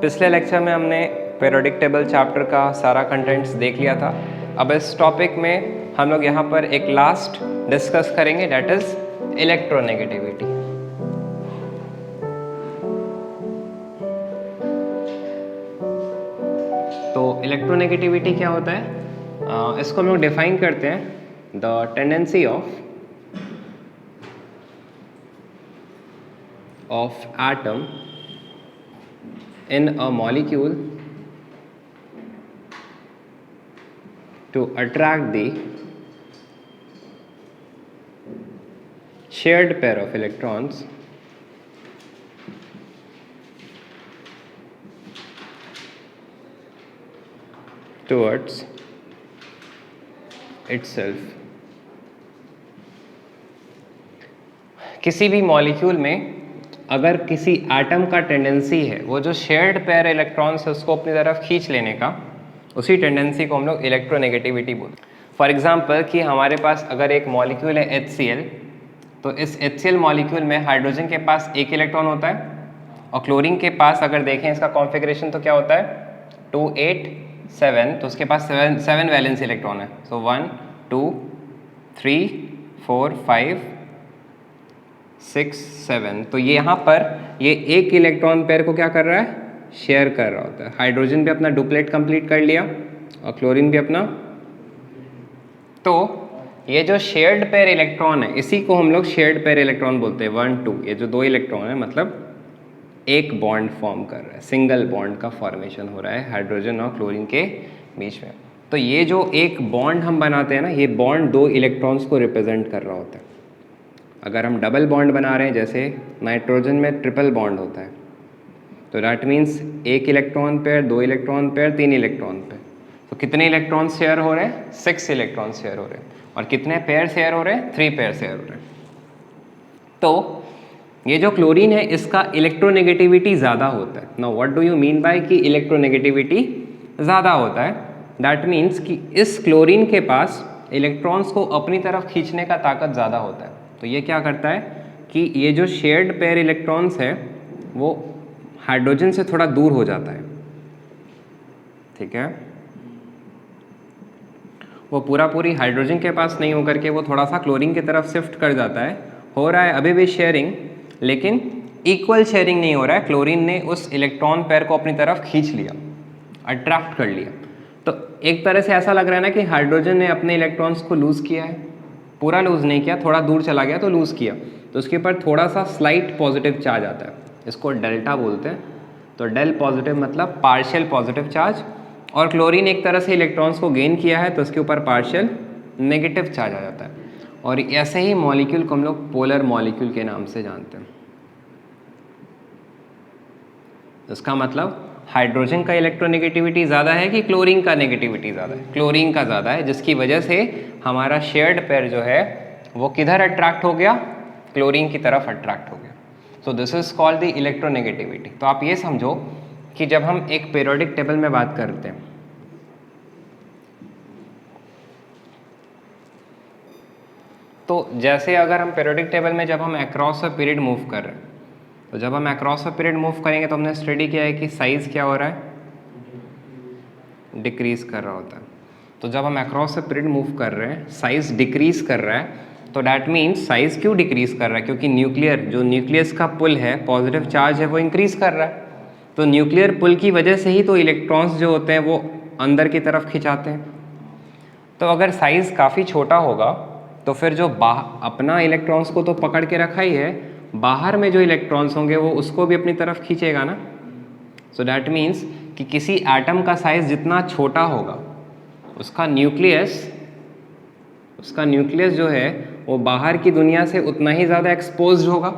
पिछले लेक्चर में हमने पीरियोडिक टेबल चैप्टर का सारा कंटेंट्स देख लिया था। अब इस टॉपिक में हम लोग यहाँ पर एक लास्ट डिस्कस करेंगे, डेट इज इलेक्ट्रोनेगेटिविटी। तो इलेक्ट्रोनेगेटिविटी क्या होता है, इसको हम लोग डिफाइन करते हैं, the tendency of atom in a molecule to attract the shared pair of electrons towards itself। किसी भी मॉलिक्यूल में अगर किसी एटम का टेंडेंसी है वो जो शेयर्ड पेयर इलेक्ट्रॉन्स है उसको अपनी तरफ खींच लेने का, उसी टेंडेंसी को हम लोग इलेक्ट्रोनेगेटिविटी बोलते हैं। फॉर एग्जांपल कि हमारे पास अगर एक मॉलिक्यूल है HCl, तो इस HCl मॉलिक्यूल में हाइड्रोजन के पास एक इलेक्ट्रॉन होता है और क्लोरीन के पास अगर देखें इसका कॉन्फ़िगरेशन तो क्या होता है 2 8 7, तो उसके पास 7 वैलेंस इलेक्ट्रॉन है। सो 1 2 3 4 5 6 7, तो ये यहाँ पर ये एक इलेक्ट्रॉन पेयर को क्या कर रहा है, शेयर कर रहा होता है। हाइड्रोजन भी अपना डुप्लेट कंप्लीट कर लिया और क्लोरीन भी अपना। तो ये जो शेयर्ड पेयर इलेक्ट्रॉन है इसी को हम लोग शेयर्ड पेयर इलेक्ट्रॉन बोलते हैं। 1 2, ये जो दो इलेक्ट्रॉन है मतलब एक बॉन्ड फॉर्म कर रहा है, सिंगल बॉन्ड का फॉर्मेशन हो रहा है हाइड्रोजन और क्लोरीन के बीच में। तो ये जो एक बॉन्ड हम बनाते हैं ना, ये बॉन्ड दो इलेक्ट्रॉन्स को रिप्रेजेंट कर रहा होता है। अगर हम डबल बॉन्ड बना रहे हैं, जैसे नाइट्रोजन में ट्रिपल बॉन्ड होता है, तो दैट मीन्स एक इलेक्ट्रॉन पेयर, दो इलेक्ट्रॉन पेयर, तीन इलेक्ट्रॉन पेयर। तो कितने इलेक्ट्रॉन शेयर हो रहे हैं, 6 इलेक्ट्रॉन शेयर हो रहे हैं। और कितने पेयर शेयर हो रहे हैं, 3 पेयर शेयर हो रहे हैं। तो ये जो क्लोरीन है इसका इलेक्ट्रोनेगेटिविटी ज़्यादा होता है। Now what do you mean by कि इलेक्ट्रोनेगेटिविटी ज़्यादा होता है, दैट मीन्स कि इस क्लोरीन के पास इलेक्ट्रॉन्स को अपनी तरफ खींचने का ताकत ज़्यादा होता है। तो ये क्या करता है कि ये जो शेयर्ड पेयर इलेक्ट्रॉन्स है वो हाइड्रोजन से थोड़ा दूर हो जाता है, ठीक है। वो पूरी हाइड्रोजन के पास नहीं होकर के वो थोड़ा सा क्लोरीन की तरफ शिफ्ट कर जाता है। हो रहा है अभी भी शेयरिंग, लेकिन इक्वल शेयरिंग नहीं हो रहा है। क्लोरीन ने उस इलेक्ट्रॉन पेयर को अपनी तरफ खींच लिया, अट्रैक्ट कर लिया। तो एक तरह से ऐसा लग रहा है ना कि हाइड्रोजन ने अपने इलेक्ट्रॉन्स को लूज़ किया है, पूरा लूज़ नहीं किया, थोड़ा दूर चला गया तो लूज़ किया। तो उसके ऊपर थोड़ा सा स्लाइट पॉजिटिव चार्ज आता है, इसको डेल्टा बोलते हैं। तो डेल पॉजिटिव मतलब पार्शियल पॉजिटिव चार्ज, और क्लोरीन एक तरह से इलेक्ट्रॉन्स को गेन किया है तो उसके ऊपर पार्शियल नेगेटिव चार्ज आ जाता है। और ऐसे ही मॉलिक्यूल को हम लोग पोलर मॉलिक्यूल के नाम से जानते हैं। इसका मतलब हाइड्रोजन का इलेक्ट्रोनेगेटिविटी ज़्यादा है कि क्लोरीन का नेगेटिविटी ज़्यादा है? क्लोरीन का ज़्यादा है, जिसकी वजह से हमारा शेयर्ड पेयर जो है वो किधर अट्रैक्ट हो गया, क्लोरीन की तरफ अट्रैक्ट हो गया। So this is called the electronegativity. तो आप ये समझो कि जब हम एक पीरियोडिक टेबल में बात करते हैं तो जैसे अगर हम पीरियोडिक टेबल में जब हम अक्रॉस अ पीरियड मूव कर रहे हैं, तो जब हम अक्रॉस अ पीरियड मूव करेंगे तो हमने स्टडी किया है कि साइज़ क्या हो रहा है, डिक्रीज़ कर रहा होता है। तो जब हम अक्रॉस अ पीरियड मूव कर रहे हैं, साइज़ डिक्रीज़ कर रहा है, तो डैट मीन्स साइज़ क्यों डिक्रीज़ कर रहा है, क्योंकि न्यूक्लियर जो न्यूक्लियस का पुल है, पॉजिटिव चार्ज है, वो इंक्रीज़ कर रहा है। तो न्यूक्लियर पुल की वजह से ही तो इलेक्ट्रॉन्स जो होते हैं वो अंदर की तरफ खिंचाते हैं। तो अगर साइज़ काफ़ी छोटा होगा तो फिर जो अपना इलेक्ट्रॉन्स को तो पकड़ के रखा ही है, बाहर में जो इलेक्ट्रॉन्स होंगे वो उसको भी अपनी तरफ खींचेगा ना। सो डैट मीन्स कि किसी एटम का साइज़ जितना छोटा होगा उसका न्यूक्लियस जो है वो बाहर की दुनिया से उतना ही ज़्यादा एक्सपोज्ड होगा,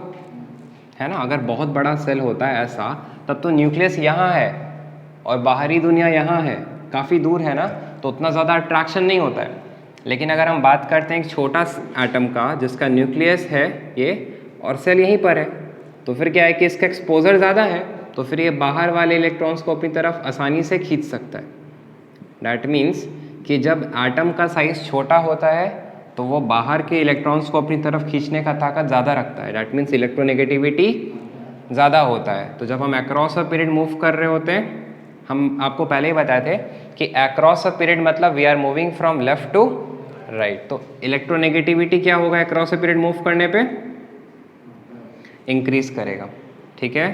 है ना। अगर बहुत बड़ा सेल होता है ऐसा, तब तो न्यूक्लियस यहाँ है और बाहरी दुनिया यहाँ है, काफ़ी दूर है ना, तो उतना ज़्यादा अट्रैक्शन नहीं होता है। लेकिन अगर हम बात करते हैं एक छोटा एटम का जिसका न्यूक्लियस है ये और सेल यहीं पर है, तो फिर क्या है कि इसका एक्सपोजर ज़्यादा है, तो फिर ये बाहर वाले इलेक्ट्रॉन्स को अपनी तरफ आसानी से खींच सकता है। डैट मीन्स कि जब एटम का साइज़ छोटा होता है तो वो बाहर के इलेक्ट्रॉन्स को अपनी तरफ खींचने का ताकत ज़्यादा रखता है। डैट मीन्स इलेक्ट्रोनेगेटिविटी ज़्यादा होता है। तो जब हम अक्रॉस अ पीरियड मूव कर रहे होते हैं, हम आपको पहले ही बताए थे कि अक्रॉस अ पीरियड मतलब we are moving from left to right. तो इलेक्ट्रोनेगेटिविटी क्या होगा अक्रॉस अ पीरियड मूव करने पे? इंक्रीज करेगा, ठीक है।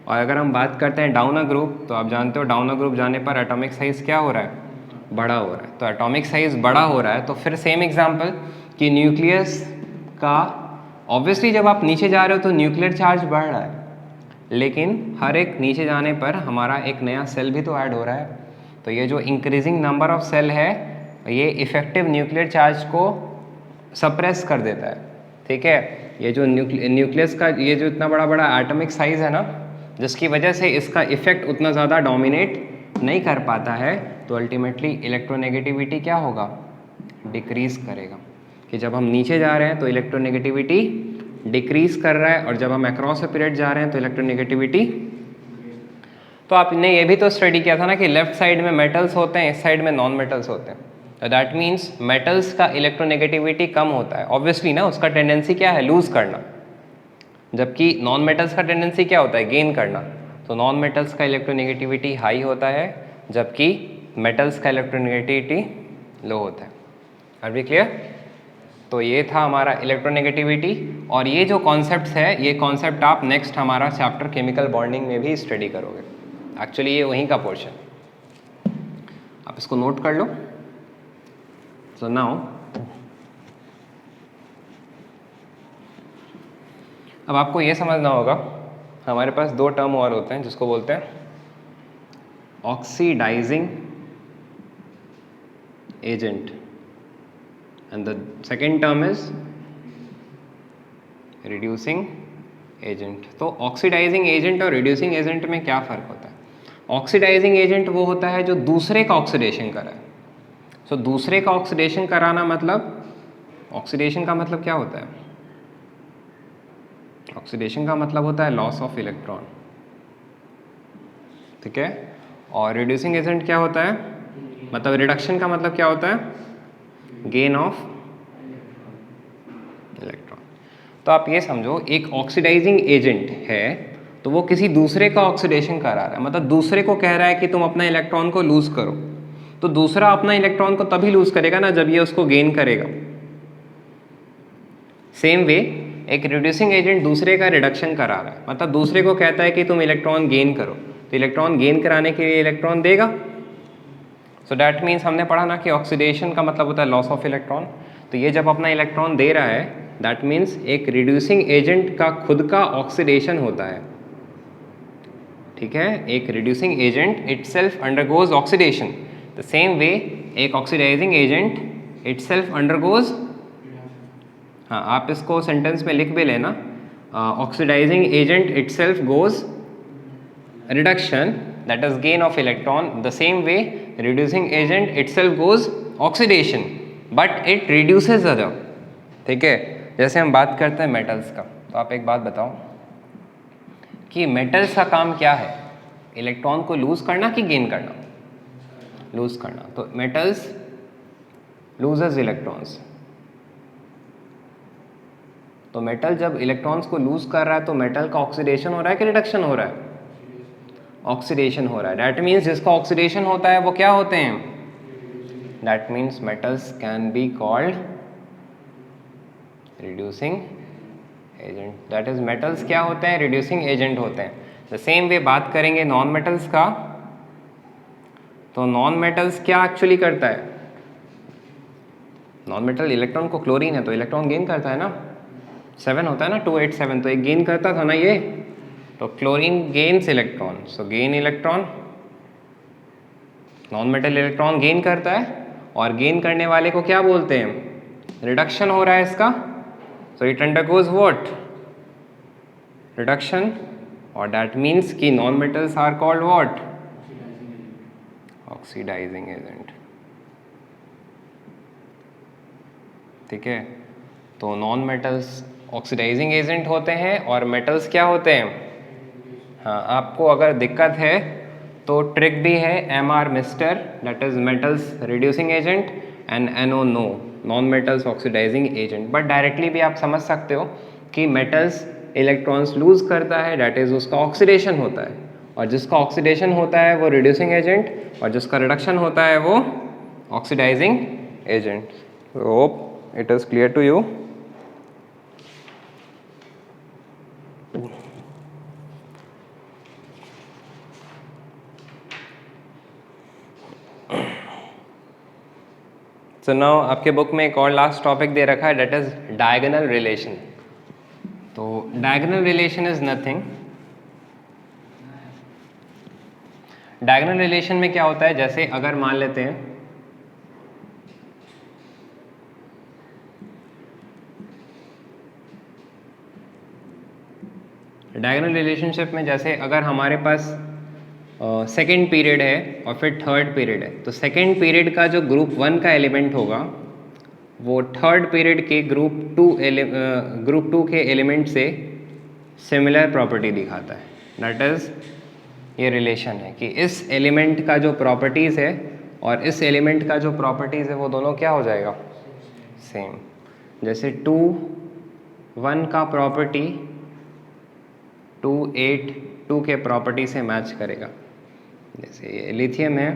और अगर हम बात करते हैं डाउन अ ग्रुप, तो आप जानते हो डाउन अ ग्रुप जाने पर एटॉमिक साइज क्या हो रहा है? बड़ा हो रहा है। तो एटॉमिक साइज बड़ा हो रहा है, तो फिर सेम एग्जांपल कि न्यूक्लियस का ऑब्वियसली जब आप नीचे जा रहे हो तो न्यूक्लियर चार्ज बढ़ रहा है, लेकिन हर एक नीचे जाने पर हमारा एक नया सेल भी तो ऐड हो रहा है। तो ये जो इंक्रीजिंग नंबर ऑफ सेल है ये इफेक्टिव न्यूक्लियर चार्ज को सप्रेस कर देता है, ठीक है। ये जो न्यूक्लियस का ये जो इतना बड़ा बड़ा एटॉमिक साइज है ना, जिसकी वजह से इसका इफेक्ट उतना ज़्यादा डोमिनेट नहीं कर पाता है, तो अल्टीमेटली इलेक्ट्रोनेगेटिविटी क्या होगा? डिक्रीज करेगा। कि जब हम नीचे जा रहे हैं तो इलेक्ट्रोनेगेटिविटी डिक्रीज कर रहा है, और जब हम अक्रॉस अ पीरियड जा रहे हैं तो इलेक्ट्रोनेगेटिविटी। तो आपने ये भी तो स्टडी किया था ना कि लेफ्ट साइड में मेटल्स होते हैं, इस साइड में नॉन मेटल्स होते हैं। तो दैट मीन्स मेटल्स का इलेक्ट्रोनेगेटिविटी कम होता है, ऑब्वियसली ना, उसका टेंडेंसी क्या है? लूज करना। जबकि नॉन मेटल्स का टेंडेंसी क्या होता है? गेन करना। तो नॉन मेटल्स का इलेक्ट्रोनेगेटिविटी हाई होता है, जबकि मेटल्स का इलेक्ट्रोनेगेटिविटी लो होता है। Are we clear? तो ये था हमारा इलेक्ट्रोनेगेटिविटी, और ये जो कॉन्सेप्ट्स है ये कॉन्सेप्ट आप नेक्स्ट हमारा चैप्टर केमिकल बॉन्डिंग में भी स्टडी करोगे। एक्चुअली ये वहीं का पोर्शन, आप इसको नोट कर लो। सो नाउ अब आपको ये समझना होगा, हमारे पास दो टर्म और होते हैं जिसको बोलते हैं oxidising agent, and the second term is reducing agent. तो ऑक्सीडाइजिंग एजेंट और रिड्यूसिंग एजेंट में क्या फ़र्क होता है? ऑक्सीडाइजिंग एजेंट वो होता है जो दूसरे का ऑक्सीडेशन कराए। सो दूसरे का ऑक्सीडेशन कराना मतलब, ऑक्सीडेशन का मतलब क्या होता है? ऑक्सीडेशन का मतलब होता है लॉस ऑफ इलेक्ट्रॉन, ठीक है। और रिड्यूसिंग एजेंट क्या होता है? मतलब रिडक्शन का मतलब क्या होता है? Gain of electron. तो आप ये समझो, एक ऑक्सीडाइजिंग एजेंट है तो वो किसी दूसरे का ऑक्सीडेशन करा रहा है, मतलब दूसरे को कह रहा है कि तुम अपना इलेक्ट्रॉन को लूज करो। तो दूसरा अपना इलेक्ट्रॉन को तभी लूज करेगा ना जब ये उसको गेन करेगा। सेम वे एक रिड्यूसिंग एजेंट दूसरे का रिडक्शन करा रहा है, मतलब दूसरे को कहता है कि तुम इलेक्ट्रॉन गेन करो, तो इलेक्ट्रॉन गेन कराने के लिए इलेक्ट्रॉन देगा। सो डैट मीन्स हमने पढ़ा ना कि ऑक्सीडेशन का मतलब होता है लॉस ऑफ इलेक्ट्रॉन। तो ये जब अपना इलेक्ट्रॉन दे रहा है, दैट मीन्स एक रिड्यूसिंग एजेंट का खुद का ऑक्सीडेशन होता है, ठीक है। एक reducing agent itself undergoes oxidation, the same वे एक ऑक्सीडाइजिंग एजेंट इटसेल्फ अंडरगोज, हाँ आप इसको सेंटेंस में लिख भी लेना, oxidising agent itself goes reduction, that is gain of electron, the same way reducing agent itself goes oxidation but it reduces other, ठीक है। जैसे हम बात करते हैं मेटल्स का, तो आप एक बात बताओ कि मेटल्स का काम क्या है? इलेक्ट्रॉन को लूज करना कि गेन करना? लूज करना। तो मेटल्स लूजेस इलेक्ट्रॉन्स। तो मेटल जब इलेक्ट्रॉन्स को लूज कर रहा है तो मेटल का ऑक्सीडेशन हो रहा है कि रिडक्शन हो रहा है? ऑक्सीडेशन हो रहा है। दैट मीन्स जिसका ऑक्सीडेशन होता है वो क्या होते हैं? That means metals can be called reducing agent. That is metals क्या होते हैं? रिड्यूसिंग एजेंट होते हैं। द सेम वे बात करेंगे नॉन मेटल्स का, तो नॉन मेटल्स क्या एक्चुअली करता है? नॉन मेटल इलेक्ट्रॉन को, क्लोरीन है तो इलेक्ट्रॉन गेन करता है ना, 7 होता है ना, 287, तो एक गेन करता था ना ये, तो chlorine gains electron, so gain electron. Non metal electron gain करता है, और गेन करने वाले को क्या बोलते हैं? रिडक्शन हो रहा है इसका, so it undergoes what? Reduction, और दैट मीन्स कि non metals are called what? Oxidising agent, ठीक है। तो नॉन मेटल्स ऑक्सीडाइजिंग एजेंट होते हैं और मेटल्स क्या होते हैं? हाँ, आपको अगर दिक्कत है तो ट्रिक भी है, MR mister, that is metals reducing agent, and NO no, non metals oxidising agent. But directly भी आप समझ सकते हो कि मेटल्स इलेक्ट्रॉन्स लूज करता है, दैट इज उसका ऑक्सीडेशन होता है, और जिसका ऑक्सीडेशन होता है वो रिड्यूसिंग एजेंट, और जिसका रिडक्शन होता है वो oxidising agent. Hope it is clear to you. So now आपके बुक में एक और लास्ट टॉपिक दे रखा है, दैट इज डायगोनल रिलेशन. तो diagonal relation is nothing. Diagonal relation में क्या होता है, जैसे अगर मान लेते हैं डायगोनल रिलेशनशिप में, जैसे अगर हमारे पास सेकेंड पीरियड है और फिर थर्ड पीरियड है, तो सेकेंड पीरियड का जो ग्रुप 1 का एलिमेंट होगा वो थर्ड पीरियड के ग्रुप 2 के एलिमेंट से सिमिलर प्रॉपर्टी दिखाता है. दैट इज ये रिलेशन है कि इस एलिमेंट का जो प्रॉपर्टीज़ है और इस एलिमेंट का जो प्रॉपर्टीज़ है वो दोनों क्या हो जाएगा, सेम. जैसे 2 1 का प्रॉपर्टी 2 8 2 के प्रॉपर्टी से मैच करेगा. जैसे ये लिथियम है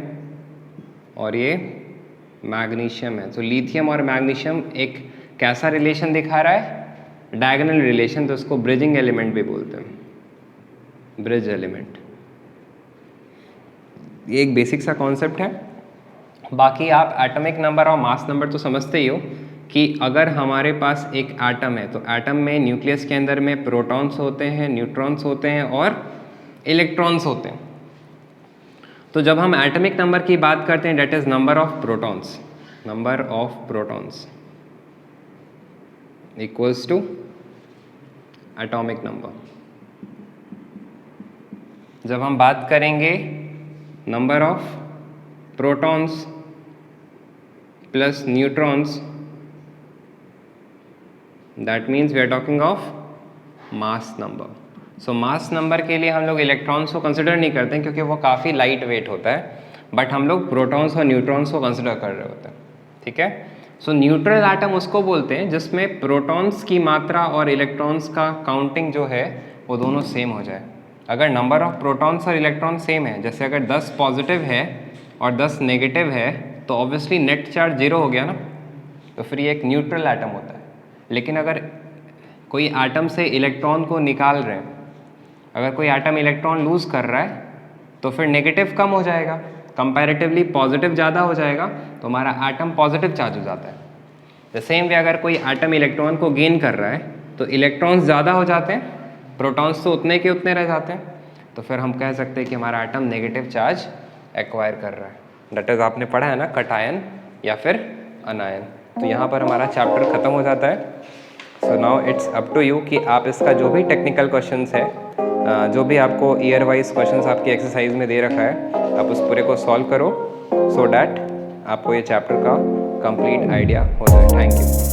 और ये मैग्नीशियम है, तो लिथियम और मैग्नीशियम एक कैसा रिलेशन दिखा रहा है, डायगोनल रिलेशन. तो उसको ब्रिजिंग एलिमेंट भी बोलते हैं, ब्रिज एलिमेंट. ये एक बेसिक सा कॉन्सेप्ट है. बाकी आप एटॉमिक नंबर और मास नंबर तो समझते ही हो कि अगर हमारे पास एक एटम है तो एटम में न्यूक्लियस के अंदर में प्रोटॉन्स होते हैं, न्यूट्रॉन्स होते हैं और इलेक्ट्रॉन्स होते हैं. तो जब हम एटॉमिक नंबर की बात करते हैं, that is number of protons. Number of protons equals to atomic number. जब हम बात करेंगे number of protons plus neutrons, that means we are talking of mass number. So mass number के लिए हम लोग इलेक्ट्रॉन्स को कंसिडर नहीं करते हैं क्योंकि वो काफ़ी लाइट वेट होता है, बट हम लोग प्रोटॉन्स और न्यूट्रॉन्स को कंसिडर कर रहे होते हैं. ठीक है. सो न्यूट्रल एटम उसको बोलते हैं जिसमें प्रोटॉन्स की मात्रा और इलेक्ट्रॉन्स का काउंटिंग जो है वो दोनों सेम हो जाए. अगर नंबर ऑफ प्रोटॉन्स और इलेक्ट्रॉन सेम है, जैसे अगर 10 पॉजिटिव है और 10 नेगेटिव है, तो ऑब्वियसली नेट चार्ज 0 हो गया ना, तो फिर ये एक न्यूट्रल एटम होता है. लेकिन अगर कोई एटम से इलेक्ट्रॉन को निकाल रहे हैं, अगर कोई एटम इलेक्ट्रॉन लूज कर रहा है तो फिर नेगेटिव कम हो जाएगा, कंपैरेटिवली पॉजिटिव ज़्यादा हो जाएगा, तो हमारा एटम पॉजिटिव चार्ज हो जाता है. द सेम वे अगर कोई एटम इलेक्ट्रॉन को गेन कर रहा है तो इलेक्ट्रॉन्स ज़्यादा हो जाते हैं, प्रोटॉन्स तो उतने के उतने रह जाते हैं, तो फिर हम कह सकते हैं कि हमारा एटम नेगेटिव चार्ज एक्वायर कर रहा है. दैट इज आपने पढ़ा है ना, कटायन या फिर अनायन. तो यहाँ पर हमारा चैप्टर ख़त्म हो जाता है. So now it's up to you कि आप इसका जो भी टेक्निकल क्वेश्चंस है, जो भी आपको ईयर वाइज क्वेश्चंस आपकी एक्सरसाइज में दे रखा है, आप उस पूरे को सॉल्व करो सो डैट आपको ये चैप्टर का कंप्लीट आइडिया हो जाए. Thank you.